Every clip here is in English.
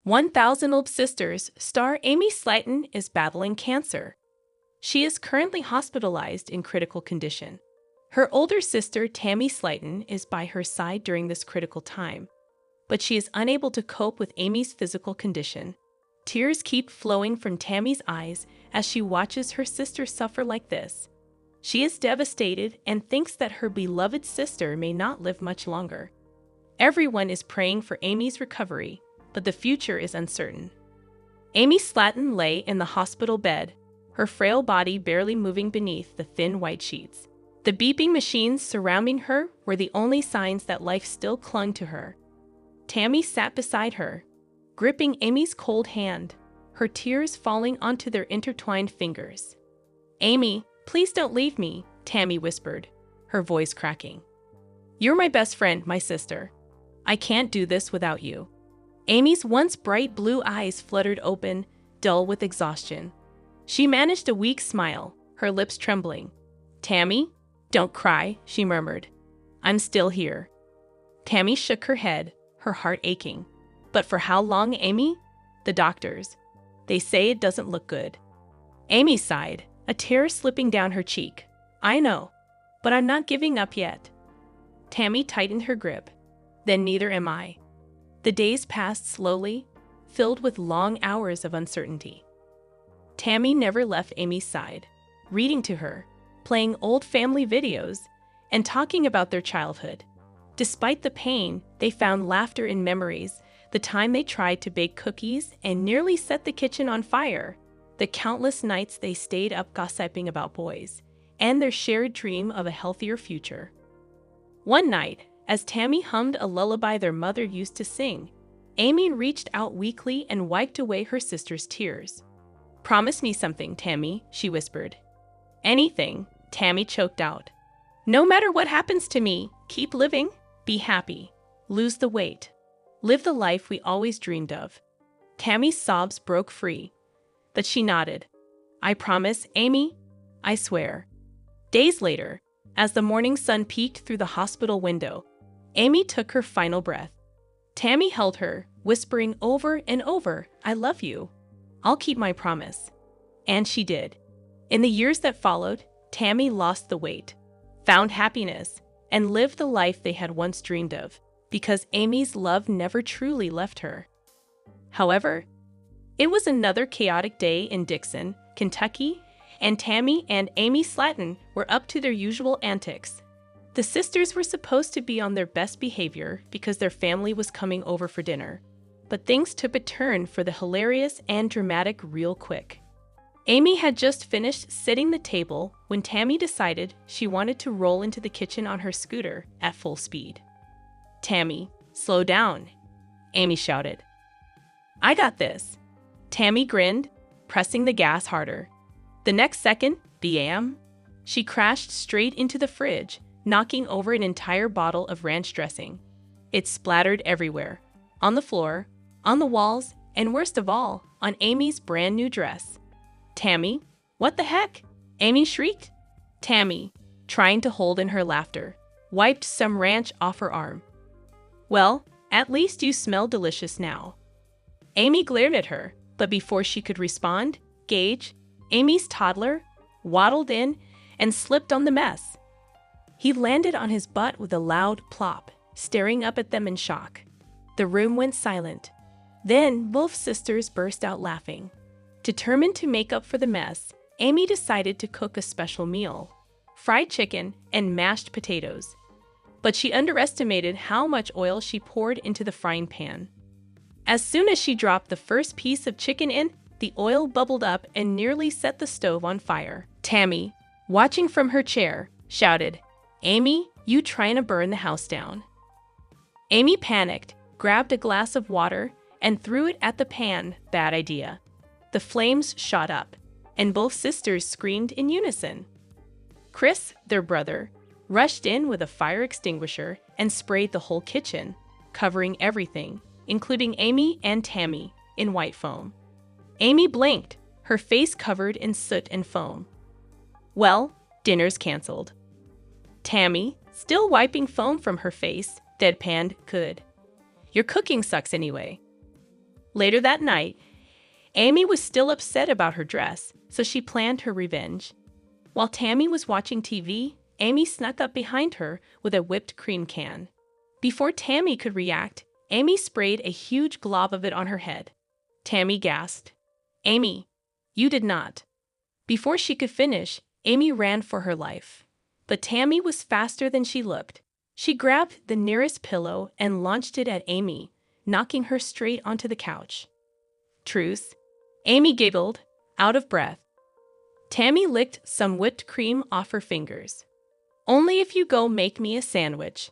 1,000 Old Sisters star Amy Slayton is battling cancer. She is currently hospitalized in critical condition. Her older sister, Tammy Slayton, is by her side during this critical time, but she is unable to cope with Amy's physical condition. Tears keep flowing from Tammy's eyes as she watches her sister suffer like this. She is devastated and thinks that her beloved sister may not live much longer. Everyone is praying for Amy's recovery, but the future is uncertain. Amy Slayton lay in the hospital bed, her frail body barely moving beneath the thin white sheets. The beeping machines surrounding her were the only signs that life still clung to her. Tammy sat beside her, gripping Amy's cold hand, her tears falling onto their intertwined fingers. "Amy, please don't leave me," Tammy whispered, her voice cracking. "You're my best friend, my sister. I can't do this without you." Amy's once bright blue eyes fluttered open, dull with exhaustion. She managed a weak smile, her lips trembling. "Tammy, don't cry," she murmured. "I'm still here." Tammy shook her head, her heart aching. "But for how long, Amy?" "The doctors. They say it doesn't look good." Amy sighed, a tear slipping down her cheek. "I know, but I'm not giving up yet." Tammy tightened her grip. "Then neither am I." The days passed slowly, filled with long hours of uncertainty. Tammy never left Amy's side, reading to her, playing old family videos, and talking about their childhood. Despite the pain, they found laughter in memories, the time they tried to bake cookies and nearly set the kitchen on fire, the countless nights they stayed up gossiping about boys, and their shared dream of a healthier future. One night, as Tammy hummed a lullaby their mother used to sing, Amy reached out weakly and wiped away her sister's tears. "Promise me something, Tammy," she whispered. "Anything," Tammy choked out. "No matter what happens to me, keep living, be happy, lose the weight, live the life we always dreamed of." Tammy's sobs broke free, but she nodded. "I promise, Amy. I swear." Days later, as the morning sun peeked through the hospital window, Amy took her final breath. Tammy held her, whispering over and over, "I love you. I'll keep my promise." And she did. In the years that followed, Tammy lost the weight, found happiness, and lived the life they had once dreamed of, because Amy's love never truly left her. However, it was another chaotic day in Dixon, Kentucky, and Tammy and Amy Slayton were up to their usual antics. The sisters were supposed to be on their best behavior because their family was coming over for dinner, but things took a turn for the hilarious and dramatic real quick. Amy had just finished setting the table when Tammy decided she wanted to roll into the kitchen on her scooter at full speed. "Tammy, slow down," Amy shouted. "I got this." Tammy grinned, pressing the gas harder. The next second, bam! She crashed straight into the fridge, knocking over an entire bottle of ranch dressing. It splattered everywhere, on the floor, on the walls, and worst of all, on Amy's brand new dress. "Tammy, what the heck?" Amy shrieked. Tammy, trying to hold in her laughter, wiped some ranch off her arm. "Well, at least you smell delicious now." Amy glared at her, but before she could respond, Gage, Amy's toddler, waddled in and slipped on the mess. He landed on his butt with a loud plop, staring up at them in shock. The room went silent. Then both sisters burst out laughing. Determined to make up for the mess, Amy decided to cook a special meal: fried chicken and mashed potatoes. But she underestimated how much oil she poured into the frying pan. As soon as she dropped the first piece of chicken in, the oil bubbled up and nearly set the stove on fire. Tammy, watching from her chair, shouted, "Amy, you trying to burn the house down." Amy panicked, grabbed a glass of water, and threw it at the pan. Bad idea. The flames shot up, and both sisters screamed in unison. Chris, their brother, rushed in with a fire extinguisher and sprayed the whole kitchen, covering everything, including Amy and Tammy, in white foam. Amy blinked, her face covered in soot and foam. "Well, dinner's canceled." Tammy, still wiping foam from her face, deadpanned, "Good. Your cooking sucks anyway." Later that night, Amy was still upset about her dress, so she planned her revenge. While Tammy was watching TV, Amy snuck up behind her with a whipped cream can. Before Tammy could react, Amy sprayed a huge glob of it on her head. Tammy gasped. "Amy, you did not." Before she could finish, Amy ran for her life. But Tammy was faster than she looked. She grabbed the nearest pillow and launched it at Amy, knocking her straight onto the couch. "Truce." Amy giggled, out of breath. Tammy licked some whipped cream off her fingers. "Only if you go make me a sandwich."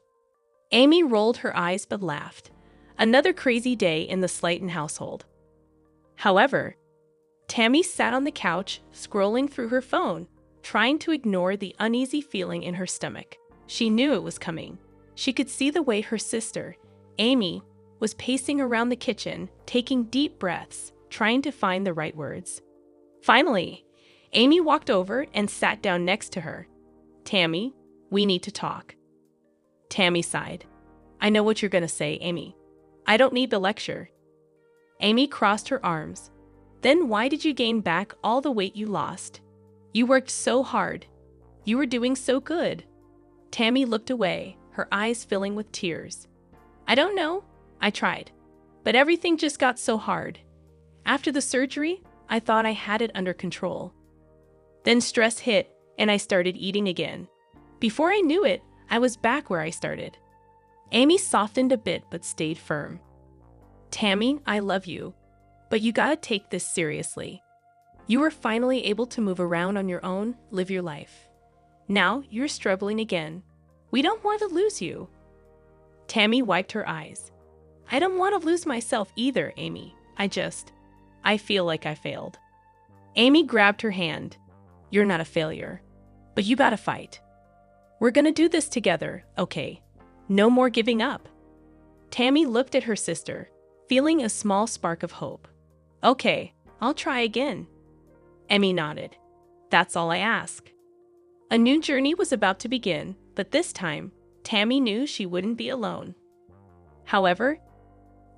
Amy rolled her eyes but laughed. Another crazy day in the Slayton household. However, Tammy sat on the couch, scrolling through her phone, trying to ignore the uneasy feeling in her stomach. She knew it was coming. She could see the way her sister, Amy, was pacing around the kitchen, taking deep breaths, trying to find the right words. Finally, Amy walked over and sat down next to her. "Tammy, we need to talk." Tammy sighed. "I know what you're going to say, Amy. I don't need the lecture." Amy crossed her arms. "Then why did you gain back all the weight you lost? You worked so hard. You were doing so good." Tammy looked away, her eyes filling with tears. "I don't know. I tried. But everything just got so hard. After the surgery, I thought I had it under control. Then stress hit, and I started eating again. Before I knew it, I was back where I started." Amy softened a bit but stayed firm. "Tammy, I love you, but you gotta take this seriously. You were finally able to move around on your own, live your life. Now you're struggling again. We don't want to lose you." Tammy wiped her eyes. "I don't want to lose myself either, Amy. I feel like I failed." Amy grabbed her hand. "You're not a failure, but you gotta fight. We're gonna do this together, okay? No more giving up." Tammy looked at her sister, feeling a small spark of hope. "Okay, I'll try again." Amy nodded. "That's all I ask." A new journey was about to begin, but this time, Tammy knew she wouldn't be alone. However,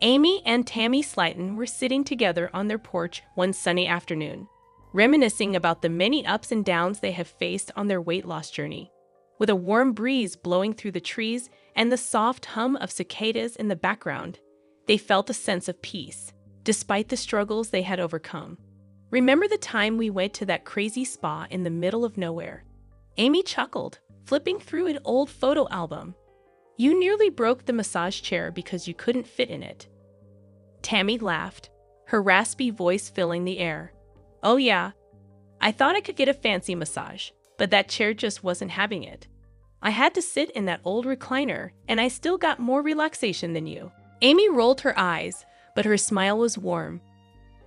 Amy and Tammy Slayton were sitting together on their porch one sunny afternoon, reminiscing about the many ups and downs they have faced on their weight loss journey. With a warm breeze blowing through the trees and the soft hum of cicadas in the background, they felt a sense of peace, despite the struggles they had overcome. "Remember the time we went to that crazy spa in the middle of nowhere?" Amy chuckled, flipping through an old photo album. "You nearly broke the massage chair because you couldn't fit in it." Tammy laughed, her raspy voice filling the air. "Oh yeah, I thought I could get a fancy massage, but that chair just wasn't having it. I had to sit in that old recliner, and I still got more relaxation than you." Amy rolled her eyes, but her smile was warm.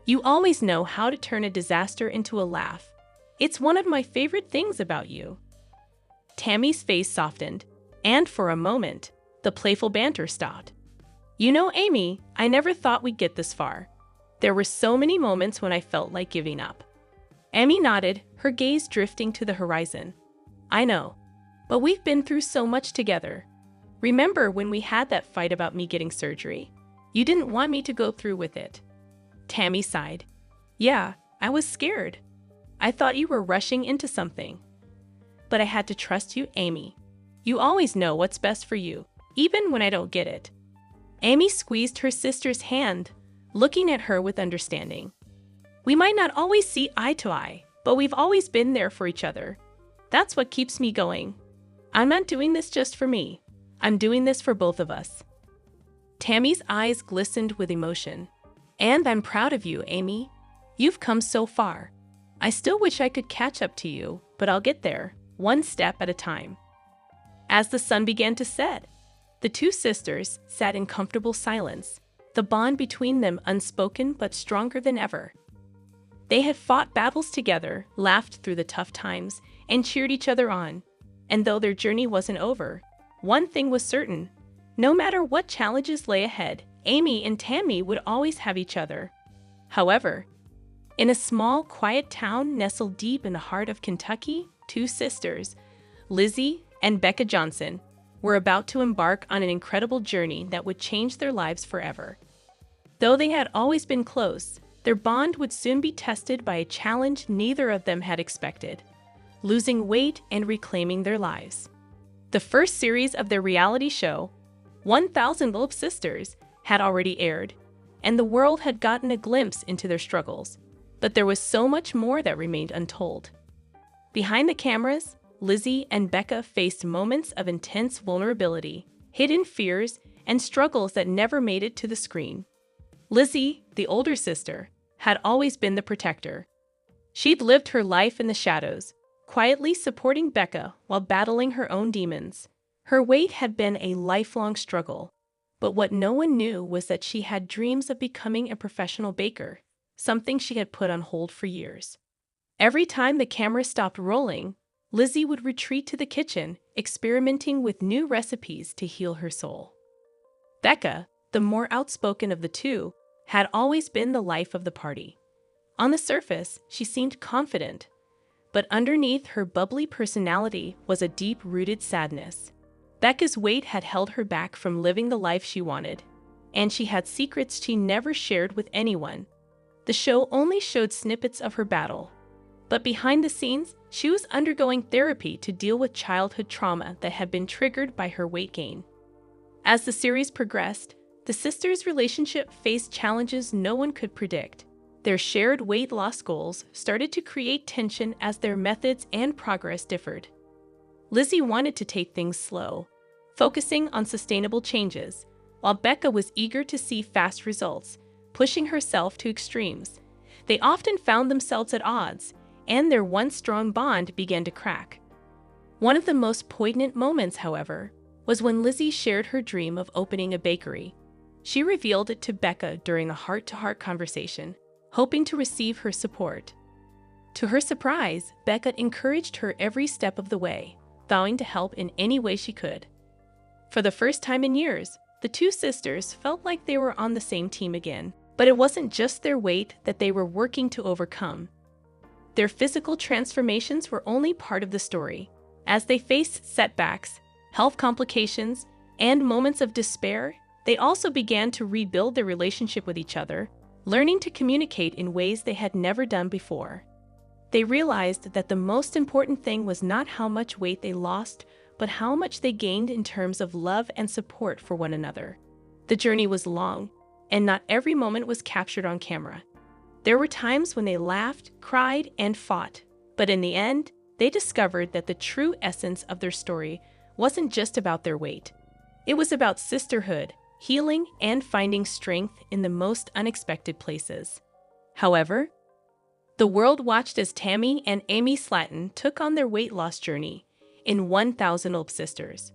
"You always know how to turn a disaster into a laugh. It's one of my favorite things about you." Tammy's face softened, and for a moment, the playful banter stopped. "You know, Amy, I never thought we'd get this far. There were so many moments when I felt like giving up." Amy nodded, her gaze drifting to the horizon. "I know, but we've been through so much together. Remember when we had that fight about me getting surgery? You didn't want me to go through with it." Tammy sighed. "Yeah, I was scared. I thought you were rushing into something. But I had to trust you, Amy. You always know what's best for you, even when I don't get it." Amy squeezed her sister's hand, looking at her with understanding. "We might not always see eye to eye, but we've always been there for each other. That's what keeps me going. I'm not doing this just for me. I'm doing this for both of us." Tammy's eyes glistened with emotion. "And I'm proud of you, Amy. You've come so far. I still wish I could catch up to you, but I'll get there, one step at a time." As the sun began to set, the two sisters sat in comfortable silence, the bond between them unspoken but stronger than ever. They had fought battles together, laughed through the tough times, and cheered each other on. And though their journey wasn't over, one thing was certain. No matter what challenges lay ahead, Amy and Tammy would always have each other. However, in a small, quiet town nestled deep in the heart of Kentucky, two sisters, Lizzie and Becca Johnson, were about to embark on an incredible journey that would change their lives forever. Though they had always been close, their bond would soon be tested by a challenge neither of them had expected: losing weight and reclaiming their lives. The first series of their reality show, 1000 Little Sisters, had already aired, and the world had gotten a glimpse into their struggles. But there was so much more that remained untold. Behind the cameras, Lizzie and Becca faced moments of intense vulnerability, hidden fears, and struggles that never made it to the screen. Lizzie, the older sister, had always been the protector. She'd lived her life in the shadows, quietly supporting Becca while battling her own demons. Her weight had been a lifelong struggle, but what no one knew was that she had dreams of becoming a professional baker, something she had put on hold for years. Every time the camera stopped rolling, Lizzie would retreat to the kitchen, experimenting with new recipes to heal her soul. Becca, the more outspoken of the two, had always been the life of the party. On the surface, she seemed confident, but underneath her bubbly personality was a deep-rooted sadness. Becca's weight had held her back from living the life she wanted, and she had secrets she never shared with anyone. The show only showed snippets of her battle, but behind the scenes, she was undergoing therapy to deal with childhood trauma that had been triggered by her weight gain. As the series progressed, the sisters' relationship faced challenges no one could predict. Their shared weight loss goals started to create tension as their methods and progress differed. Lizzie wanted to take things slow, focusing on sustainable changes, while Becca was eager to see fast results, pushing herself to extremes. They often found themselves at odds, and their once strong bond began to crack. One of the most poignant moments, however, was when Lizzie shared her dream of opening a bakery. She revealed it to Becca during a heart-to-heart conversation, hoping to receive her support. To her surprise, Becca encouraged her every step of the way, vowing to help in any way she could. For the first time in years, the two sisters felt like they were on the same team again. But it wasn't just their weight that they were working to overcome. Their physical transformations were only part of the story. As they faced setbacks, health complications, and moments of despair, they also began to rebuild their relationship with each other, learning to communicate in ways they had never done before. They realized that the most important thing was not how much weight they lost, but how much they gained in terms of love and support for one another. The journey was long, and not every moment was captured on camera. There were times when they laughed, cried, and fought, but in the end, they discovered that the true essence of their story wasn't just about their weight. It was about sisterhood, healing, and finding strength in the most unexpected places. However, the world watched as Tammy and Amy Slatton took on their weight loss journey in 1000 Little Sisters.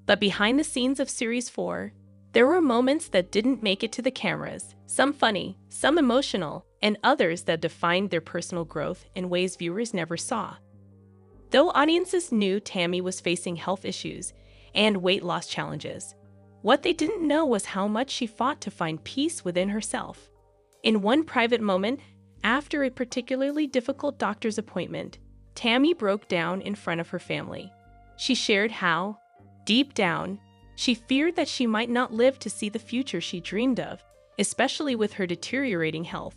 But behind the scenes of Series 4, there were moments that didn't make it to the cameras, some funny, some emotional, and others that defined their personal growth in ways viewers never saw. Though audiences knew Tammy was facing health issues and weight loss challenges, what they didn't know was how much she fought to find peace within herself. In one private moment, after a particularly difficult doctor's appointment, Tammy broke down in front of her family. She shared how, deep down, she feared that she might not live to see the future she dreamed of, especially with her deteriorating health.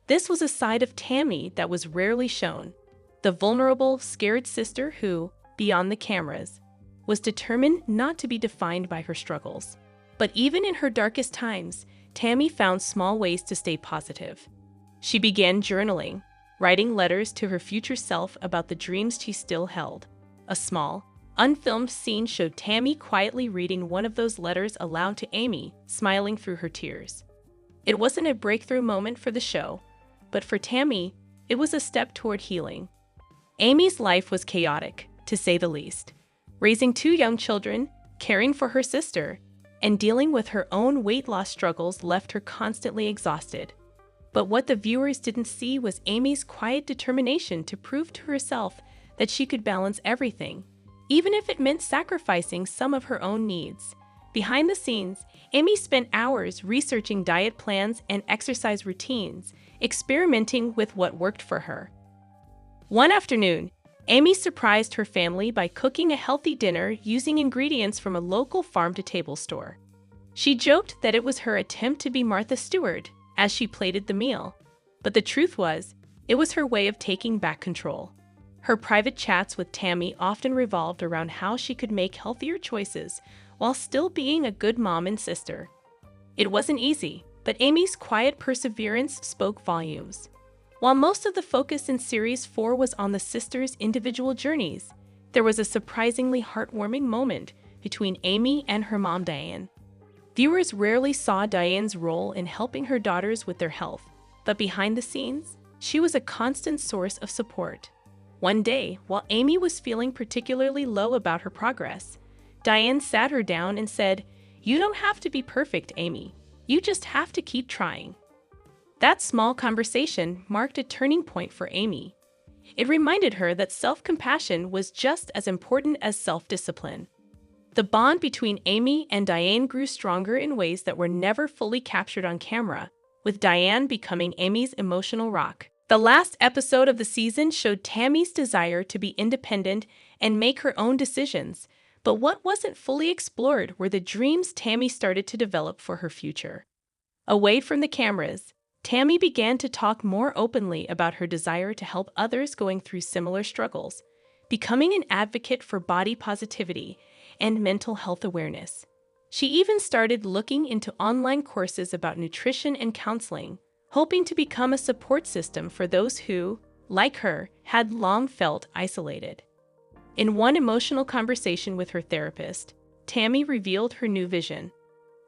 This was a side of Tammy that was rarely shown, the vulnerable, scared sister who, beyond the cameras, was determined not to be defined by her struggles. But even in her darkest times, Tammy found small ways to stay positive. She began journaling, writing letters to her future self about the dreams she still held. A small, unfilmed scene showed Tammy quietly reading one of those letters aloud to Amy, smiling through her tears. It wasn't a breakthrough moment for the show, but for Tammy, it was a step toward healing. Amy's life was chaotic, to say the least. Raising 2 young children, caring for her sister, and dealing with her own weight loss struggles left her constantly exhausted. But what the viewers didn't see was Amy's quiet determination to prove to herself that she could balance everything, even if it meant sacrificing some of her own needs. Behind the scenes, Amy spent hours researching diet plans and exercise routines, experimenting with what worked for her. One afternoon, Amy surprised her family by cooking a healthy dinner using ingredients from a local farm-to-table store. She joked that it was her attempt to be Martha Stewart as she plated the meal, but the truth was, it was her way of taking back control. Her private chats with Tammy often revolved around how she could make healthier choices while still being a good mom and sister. It wasn't easy, but Amy's quiet perseverance spoke volumes. While most of the focus in Series 4 was on the sisters' individual journeys, there was a surprisingly heartwarming moment between Amy and her mom Diane. Viewers rarely saw Diane's role in helping her daughters with their health, but behind the scenes, she was a constant source of support. One day, while Amy was feeling particularly low about her progress, Diane sat her down and said, "You don't have to be perfect, Amy. You just have to keep trying." That small conversation marked a turning point for Amy. It reminded her that self-compassion was just as important as self-discipline. The bond between Amy and Diane grew stronger in ways that were never fully captured on camera, with Diane becoming Amy's emotional rock. The last episode of the season showed Tammy's desire to be independent and make her own decisions, but what wasn't fully explored were the dreams Tammy started to develop for her future. Away from the cameras, Tammy began to talk more openly about her desire to help others going through similar struggles, becoming an advocate for body positivity and mental health awareness. She even started looking into online courses about nutrition and counseling, hoping to become a support system for those who, like her, had long felt isolated. In one emotional conversation with her therapist, Tammy revealed her new vision.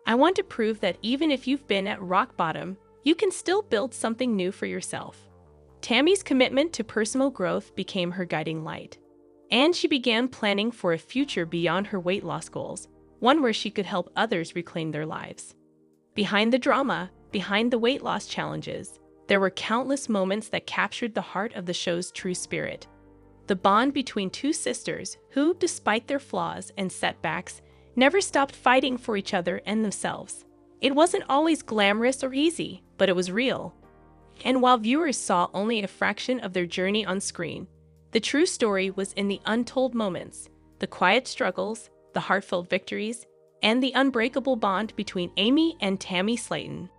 "I want to prove that even if you've been at rock bottom, you can still build something new for yourself." Tammy's commitment to personal growth became her guiding light, and she began planning for a future beyond her weight loss goals, one where she could help others reclaim their lives. Behind the drama, behind the weight loss challenges, there were countless moments that captured the heart of the show's true spirit. The bond between two sisters who, despite their flaws and setbacks, never stopped fighting for each other and themselves. It wasn't always glamorous or easy, but it was real. And while viewers saw only a fraction of their journey on screen, the true story was in the untold moments, the quiet struggles, the heartfelt victories, and the unbreakable bond between Amy and Tammy Slayton.